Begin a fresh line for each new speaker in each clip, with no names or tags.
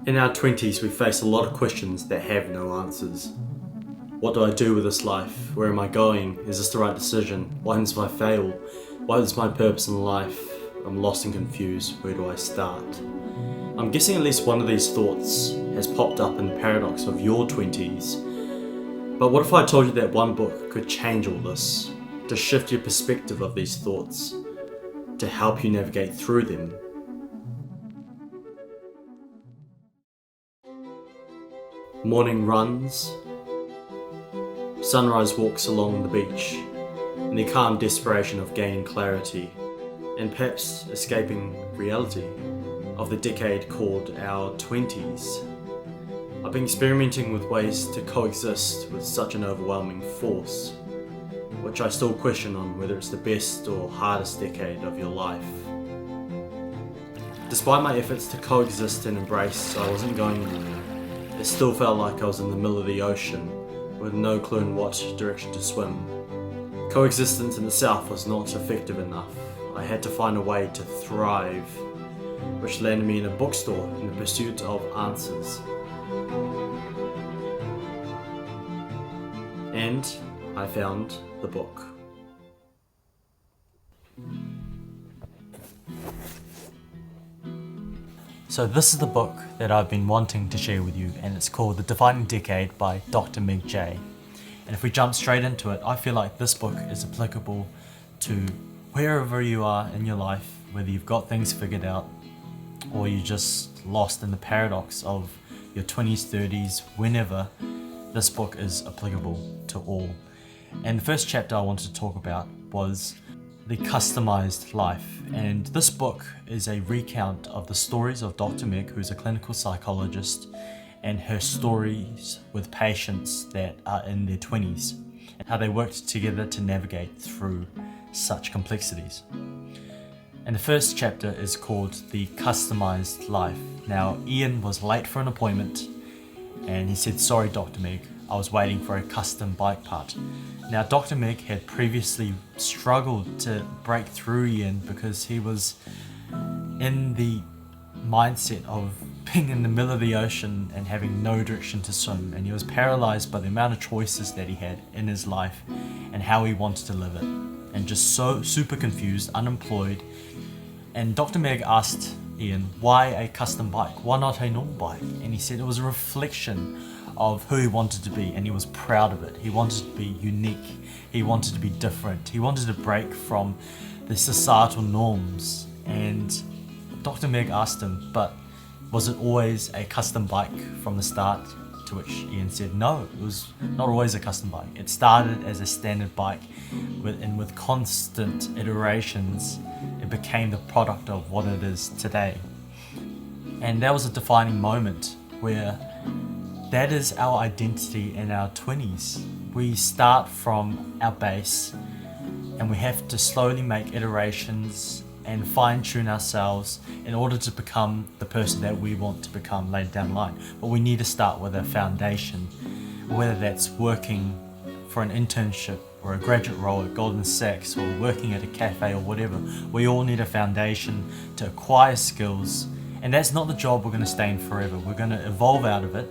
In our 20s, we face a lot of questions that have no answers. What do I do with this life? Where am I going? Is this the right decision? What happens if I fail? What is my purpose in life? I'm lost and confused. Where do I start? I'm guessing at least one of these thoughts has popped up in the paradox of your 20s. But what if I told you that one book could change all this, to shift your perspective of these thoughts, to help you navigate through them? Morning runs, sunrise walks along the beach, in the calm desperation of gaining clarity, and perhaps escaping reality of the decade called our 20s. I've been experimenting with ways to coexist with such an overwhelming force, which I still question on whether it's the best or hardest decade of your life. Despite my efforts to coexist and embrace, I wasn't going anywhere. It still felt like I was in the middle of the ocean, with no clue in what direction to swim. Coexistence in itself was not effective enough. I had to find a way to thrive, which landed me in a bookstore in the pursuit of answers. And I found the book. So this is the book that I've been wanting to share with you, and it's called The Defining Decade by Dr. Meg J. And if we jump straight into it, I feel like this book is applicable to wherever you are in your life, whether you've got things figured out or you're just lost in the paradox of your 20s, 30s, whenever. This book is applicable to all. And the first chapter I wanted to talk about was The Customised Life, and this book is a recount of the stories of Dr. Meg, who's a clinical psychologist, and her stories with patients that are in their 20s, and how they worked together to navigate through such complexities. And the first chapter is called The Customised Life. Now, Ian was late for an appointment, and he said, "Sorry, Dr. Meg, I was waiting for a custom bike part." Now, Dr. Meg had previously struggled to break through Ian because he was in the mindset of being in the middle of the ocean and having no direction to swim, and he was paralyzed by the amount of choices that he had in his life and how he wanted to live it, and just so super confused, unemployed. And Dr. Meg asked Ian, why a custom bike? Why not a normal bike? And he said it was a reflection of who he wanted to be, and he was proud of it. He wanted to be unique. He wanted to be different. He wanted to break from the societal norms. And Dr. Meg asked him, but was it always a custom bike from the start? To which Ian said, no, it was not always a custom bike. It started as a standard bike, and with constant iterations, it became the product of what it is today. And that was a defining moment where that is our identity in our 20s. We start from our base, and we have to slowly make iterations and fine-tune ourselves in order to become the person that we want to become later down the line. But we need to start with a foundation, whether that's working for an internship or a graduate role at Goldman Sachs or working at a cafe or whatever. We all need a foundation to acquire skills, and that's not the job we're going to stay in forever. We're going to evolve out of it,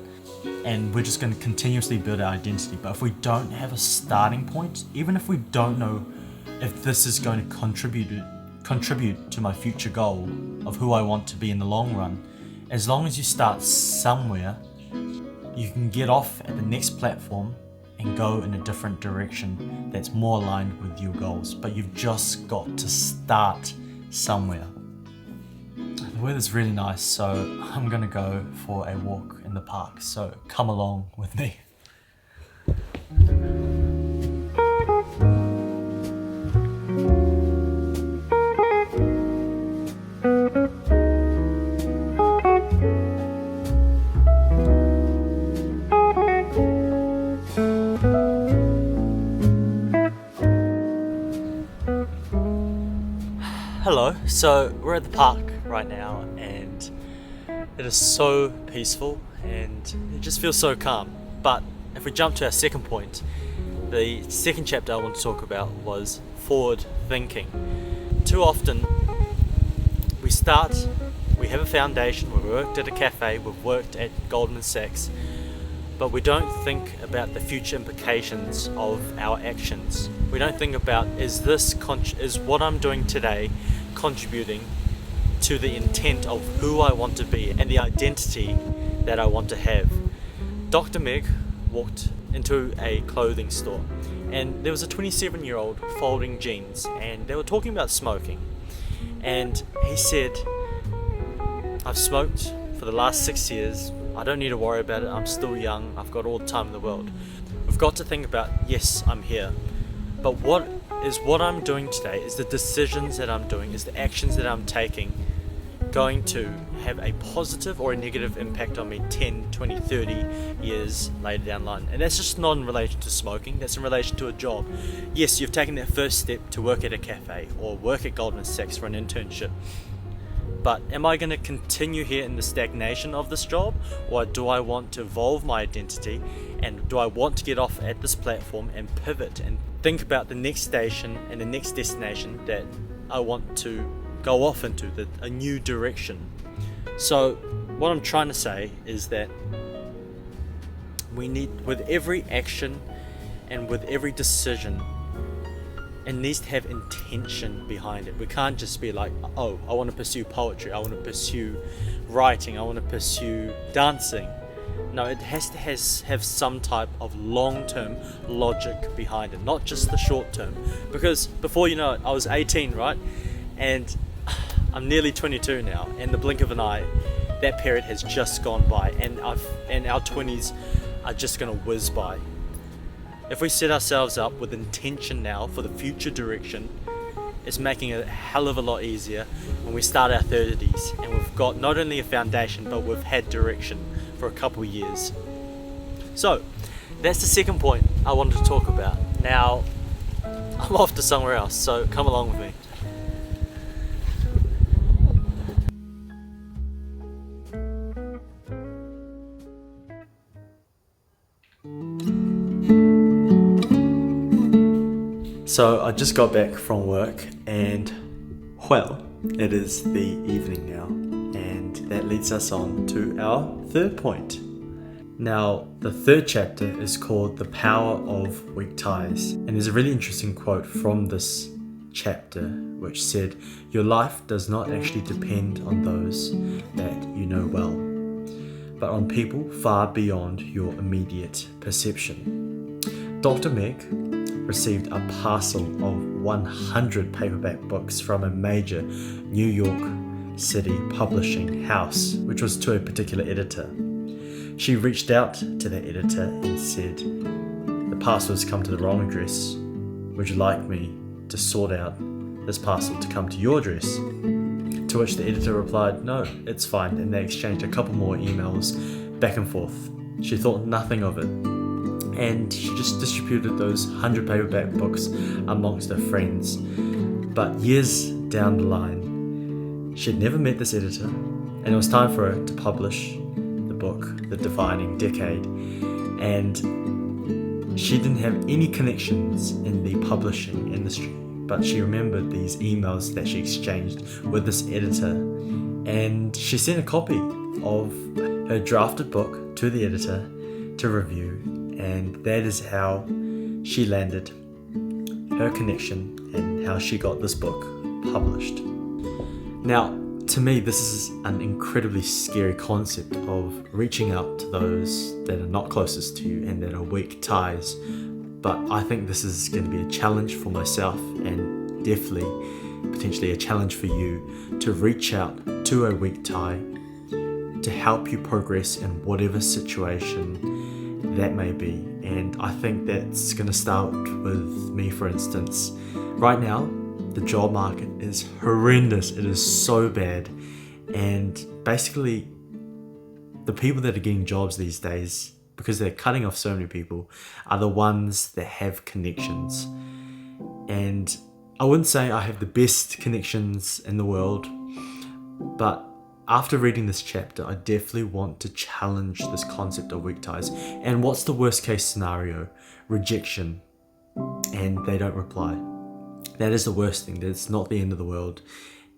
and we're just going to continuously build our identity. But if we don't have a starting point, even if we don't know if this is going to contribute to my future goal of who I want to be in the long run, as long as you start somewhere, you can get off at the next platform and go in a different direction that's more aligned with your goals. But you've just got to start somewhere. The weather's really nice, so I'm gonna go for a walk in the park, so come along with me. Hello, so we're at the park right now, and it is so peaceful and it just feels so calm. But if we jump to our second point, the second chapter I want to talk about was forward thinking. Too often we start we have a foundation, we've worked at a cafe, we've worked at Goldman Sachs, but we don't think about the future implications of our actions. We don't think about, is what I'm doing today contributing to the intent of who I want to be and the identity that I want to have. Dr. Meg walked into a clothing store, and there was a 27-year-old folding jeans, and they were talking about smoking. And he said, I've smoked for the last 6 years, I don't need to worry about it, I'm still young, I've got all the time in the world. We've got to think about, yes, I'm here, but what I'm doing today, is the decisions that I'm doing, is the actions that I'm taking going to have a positive or a negative impact on me 10, 20, 30 years later down the line? And that's just not in relation to smoking, that's in relation to a job. Yes, you've taken that first step to work at a cafe or work at Goldman Sachs for an internship, but am I going to continue here in the stagnation of this job, or do I want to evolve my identity, and do I want to get off at this platform and pivot and think about the next station and the next destination that I want to go off into, a new direction? So what I'm trying to say is that we need, with every action and with every decision, it needs to have intention behind it. We can't just be like, oh, I want to pursue poetry, I want to pursue writing, I want to pursue dancing. No, it has to have some type of long-term logic behind it, not just the short term. Because before you know it, I was 18, right? And I'm nearly 22 now, and the blink of an eye, that period has just gone by, and our 20s are just going to whiz by. If we set ourselves up with intention now for the future direction, it's making it a hell of a lot easier when we start our 30s and we've got not only a foundation, but we've had direction for a couple of years. So that's the second point I wanted to talk about. Now I'm off to somewhere else, so come along with me. So I just got back from work, and well, it is the evening now, and that leads us on to our third point. Now, the third chapter is called The Power of Weak Ties, and there's a really interesting quote from this chapter which said, "Your life does not actually depend on those that you know well, but on people far beyond your immediate perception." Dr. Meg received a parcel of 100 paperback books from a major New York City publishing house, which was to a particular editor. She reached out to the editor and said, "The parcel has come to the wrong address. Would you like me to sort out this parcel to come to your address?" To which the editor replied, "No, it's fine," and they exchanged a couple more emails back and forth. She thought nothing of it, and she just distributed those 100 paperback books amongst her friends. But years down the line, she'd never met this editor, and it was time for her to publish the book, The Defining Decade, and she didn't have any connections in the publishing industry, but she remembered these emails that she exchanged with this editor, and she sent a copy of her drafted book to the editor to review. And that is how she landed her connection and how she got this book published. Now, to me, this is an incredibly scary concept of reaching out to those that are not closest to you and that are weak ties. But I think this is going to be a challenge for myself, and definitely potentially a challenge for you, to reach out to a weak tie to help you progress in whatever situation that may be. And I think that's going to start with me, for instance. Right now, the job market is horrendous. It is so bad. And basically, the people that are getting jobs these days, because they're cutting off so many people, are the ones that have connections. And I wouldn't say I have the best connections in the world, but after reading this chapter, I definitely want to challenge this concept of weak ties. And what's the worst case scenario? Rejection, and they don't reply. That is the worst thing. That's not the end of the world.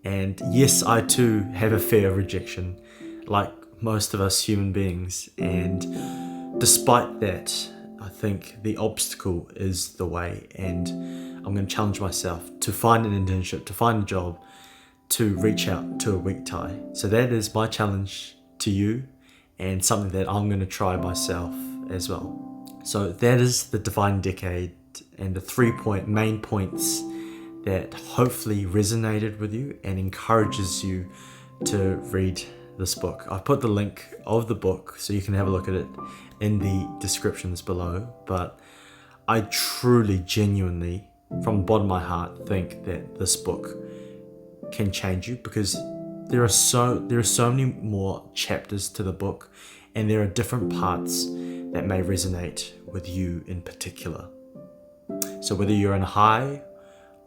And yes, I too have a fear of rejection, like most of us human beings. And despite that, I think the obstacle is the way. And I'm going to challenge myself to find an internship, to find a job, to reach out to a weak tie. So that is my challenge to you, and something that I'm going to try myself as well. So that is the Divine Decade, and the 3 main points that hopefully resonated with you and encourages you to read this book. I've put the link of the book so you can have a look at it in the descriptions below. But I truly, genuinely, from the bottom of my heart, think that this book can change you, because there are so many more chapters to the book, and there are different parts that may resonate with you in particular. So whether you're in a high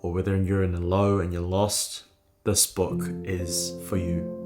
or whether you're in a low and you're lost, this book is for you.